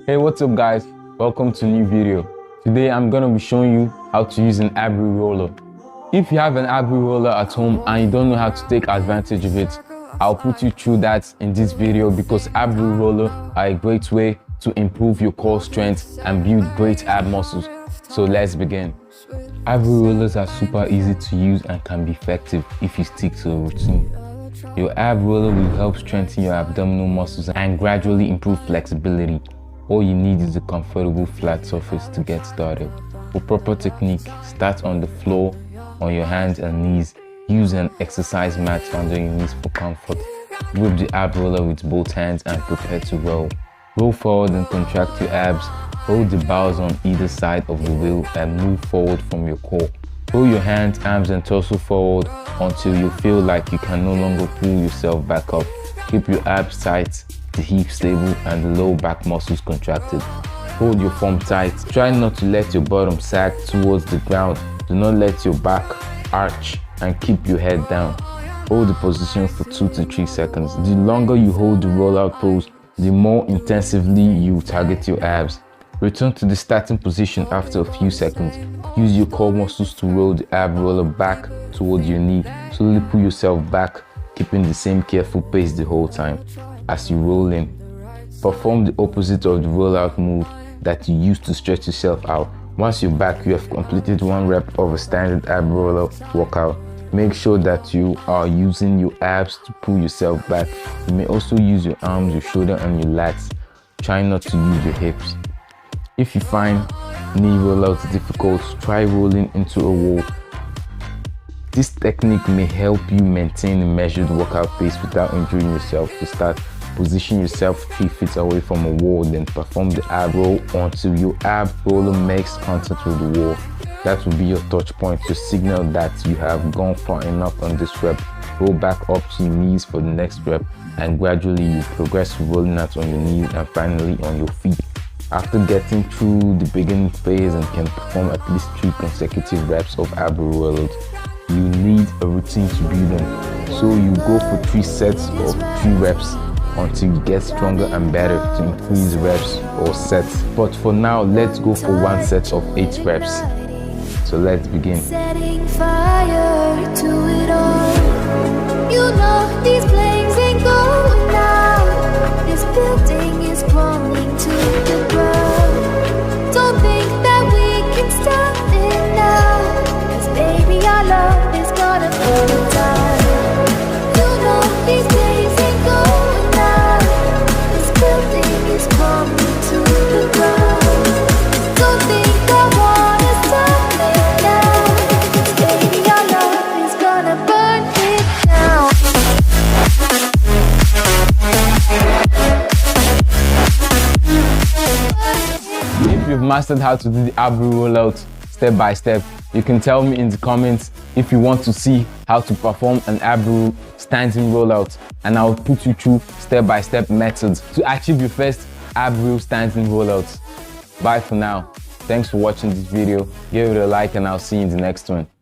Hey, what's up guys? Welcome to a new video. Today I'm gonna be showing you how to use an ab roller. If you have an ab roller at home and you don't know how to take advantage of it, I'll put you through that in this video because ab roller are a great way to improve your core strength and build great ab muscles. So let's begin. Ab rollers are super easy to use and can be effective if you stick to a routine. Your ab roller will help strengthen your abdominal muscles and gradually improve flexibility. All you need is a comfortable flat surface to get started. For proper technique, start on the floor on your hands and knees. Use an exercise mat under your knees for comfort. Grip the ab roller with both hands and prepare to roll. Roll forward and contract your abs. Hold the bars on either side of the wheel and move forward from your core. Pull your hands, arms and torso forward until you feel like you can no longer pull yourself back up. Keep your abs tight, the hips stable and the low back muscles contracted. Hold your form tight. Try not to let your bottom sag towards the ground. Do not let your back arch and keep your head down. Hold the position for 2 to 3 seconds. The longer you hold the rollout pose, the more intensively you target your abs. Return to the starting position after a few seconds. Use your core muscles to roll the ab roller back towards your knee. Slowly pull yourself back, keeping the same careful pace the whole time. As you roll in, perform the opposite of the rollout move that you use to stretch yourself out. Once you're back, you have completed 1 rep of a standard ab roller workout. Make sure that you are using your abs to pull yourself back. You may also use your arms, your shoulder and your lats. Try not to use your hips. If you find knee rollouts difficult, try rolling into a wall. This technique may help you maintain a measured workout pace without injuring yourself. To start, position yourself 3 feet away from a wall, then perform the ab roll until your ab roller makes contact with the wall. That will be your touch point to signal that you have gone far enough on this rep. Roll back up to your knees for the next rep and gradually you progress to rolling out on your knees and finally on your feet. After getting through the beginning phase and can perform at least 3 consecutive reps of ab rollers, you need a routine to build on. So you go for 3 sets of 3 reps until you get stronger and better to increase reps or sets. But for now, let's go for 1 set of 8 reps. So let's begin. Setting fire to it all. You know these flames ain't going out. This building is crumbling to the ground. Don't think that we can stop it now. 'Cause baby, our love is gonna burn it down. You know these flames ain't going out. This building is crumbling to the ground. Don't think I wanna stop it now. 'Cause baby, our love is gonna burn it down. If you've mastered how to do the ab rollout step by step, you can tell me in the comments if you want to see how to perform an ab standing rollout, and I'll put you through step-by-step methods to achieve your first ab standing rollout. Bye for now. Thanks for watching this video. Give it a like and I'll see you in the next one.